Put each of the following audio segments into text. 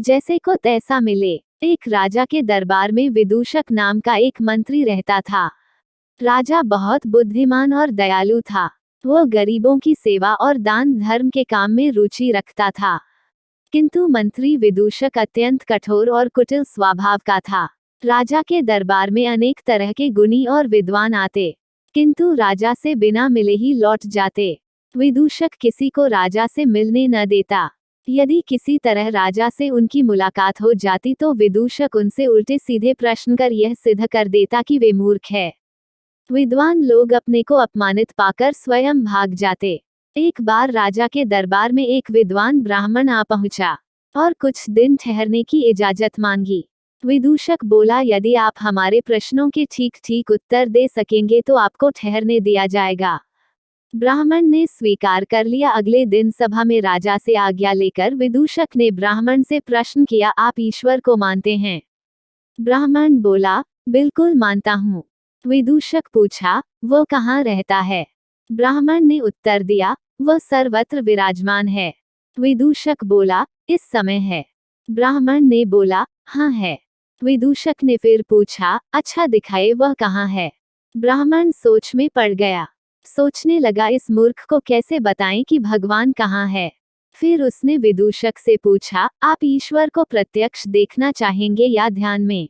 जैसे को तैसा मिले। एक राजा के दरबार में विदूषक नाम का एक मंत्री रहता था। राजा बहुत बुद्धिमान और दयालु था। वो गरीबों की सेवा और दान धर्म के काम में रुचि रखता था। किंतु मंत्री विदूषक अत्यंत कठोर और कुटिल स्वभाव का था। राजा के दरबार में अनेक तरह के गुणी और विद्वान आते, किंतु राजा से बिना मिले ही लौट जाते। विदूषक किसी को राजा से मिलने न देता। यदि किसी तरह राजा से उनकी मुलाकात हो जाती तो विदूषक उनसे उल्टे सीधे प्रश्न कर यह सिद्ध कर देता कि वे मूर्ख है। विद्वान लोग अपने को अपमानित पाकर स्वयं भाग जाते। एक बार राजा के दरबार में एक विद्वान ब्राह्मण आ पहुंचा और कुछ दिन ठहरने की इजाजत मांगी। विदूषक बोला, यदि आप हमारे प्रश्नों के ठीक ठीक उत्तर दे सकेंगे तो आपको ठहरने दिया जाएगा। ब्राह्मण ने स्वीकार कर लिया। अगले दिन सभा में राजा से आज्ञा लेकर विदूषक ने ब्राह्मण से प्रश्न किया, आप ईश्वर को मानते हैं? ब्राह्मण बोला, बिल्कुल मानता हूँ। विदूषक पूछा, वो कहाँ रहता है? ब्राह्मण ने उत्तर दिया, वह सर्वत्र विराजमान है। विदूषक बोला, इस समय है? ब्राह्मण ने बोला, हाँ है। विदूषक ने फिर पूछा, अच्छा दिखाए वह कहाँ है? ब्राह्मण सोच में पड़ गया। सोचने लगा, इस मूर्ख को कैसे बताएं कि भगवान कहाँ है। फिर उसने विदूषक से पूछा, आप ईश्वर को प्रत्यक्ष देखना चाहेंगे या ध्यान में?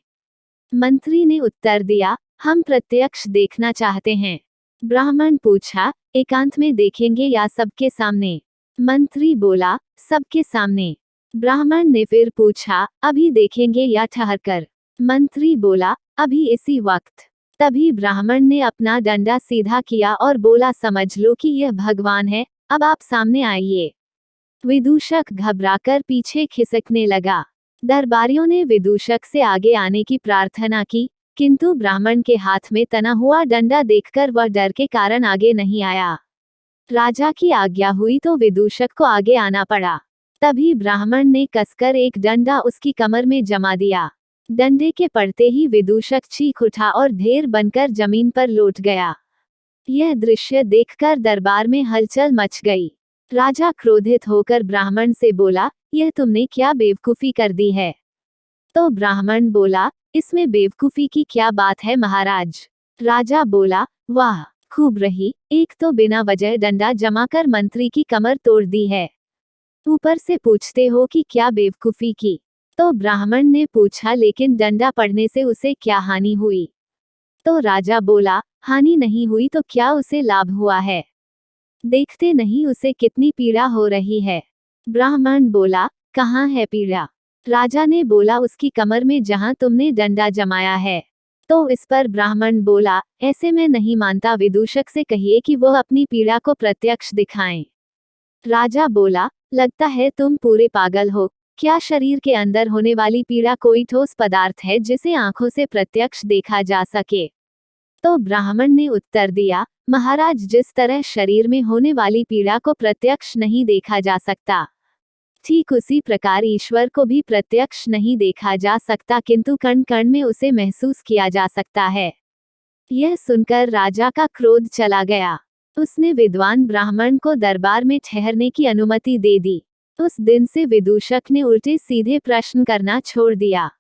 मंत्री ने उत्तर दिया, हम प्रत्यक्ष देखना चाहते हैं। ब्राह्मण पूछा, एकांत में देखेंगे या सबके सामने? मंत्री बोला, सबके सामने। ब्राह्मण ने फिर पूछा, अभी देखेंगे या ठहरकर? मंत्री बोला, अभी इसी वक्त। तभी ब्राह्मण ने अपना डंडा सीधा किया और बोला, समझ लो कि यह भगवान है, अब आप सामने आइए। विदूषक घबराकर पीछे खिसकने लगा। दरबारियों ने विदूषक से आगे आने की प्रार्थना की, किंतु ब्राह्मण के हाथ में तना हुआ डंडा देखकर वह डर के कारण आगे नहीं आया। राजा की आज्ञा हुई तो विदूषक को आगे आना पड़ा। तभी ब्राह्मण ने कसकर एक डंडा उसकी कमर में जमा दिया। डंडे के पड़ते ही विदूषक चीख उठा और ढेर बनकर जमीन पर लौट गया। यह दृश्य देखकर दरबार में हलचल मच गई। राजा क्रोधित होकर ब्राह्मण से बोला, यह तुमने क्या बेवकूफी कर दी है? तो ब्राह्मण बोला, इसमें बेवकूफी की क्या बात है महाराज? राजा बोला, वाह, खूब रही, एक तो बिना वजह डंडा जमाकर मंत्री की कमर तोड़ दी है, ऊपर से पूछते हो कि क्या बेवकूफी की। तो ब्राह्मण ने पूछा, लेकिन डंडा पड़ने से उसे क्या हानि हुई? तो राजा बोला, हानि नहीं हुई तो क्या उसे लाभ हुआ है? देखते नहीं उसे कितनी पीड़ा हो रही है। ब्राह्मण बोला, कहाँ है पीड़ा? राजा ने बोला, उसकी कमर में जहाँ तुमने डंडा जमाया है। तो इस पर ब्राह्मण बोला, ऐसे मैं नहीं मानता, विदूषक से कहिए कि वह अपनी पीड़ा को प्रत्यक्ष दिखाएं। राजा बोला, लगता है तुम पूरे पागल हो। क्या शरीर के अंदर होने वाली पीड़ा कोई ठोस पदार्थ है जिसे आंखों से प्रत्यक्ष देखा जा सके? तो ब्राह्मण ने उत्तर दिया, महाराज, जिस तरह शरीर में होने वाली पीड़ा को प्रत्यक्ष नहीं देखा जा सकता, ठीक उसी प्रकार ईश्वर को भी प्रत्यक्ष नहीं देखा जा सकता, किंतु कण कण में उसे महसूस किया जा सकता है। यह सुनकर राजा का क्रोध चला गया। उसने विद्वान ब्राह्मण को दरबार में ठहरने की अनुमति दे दी। उस दिन से विदूषक ने उल्टे सीधे प्रश्न करना छोड़ दिया।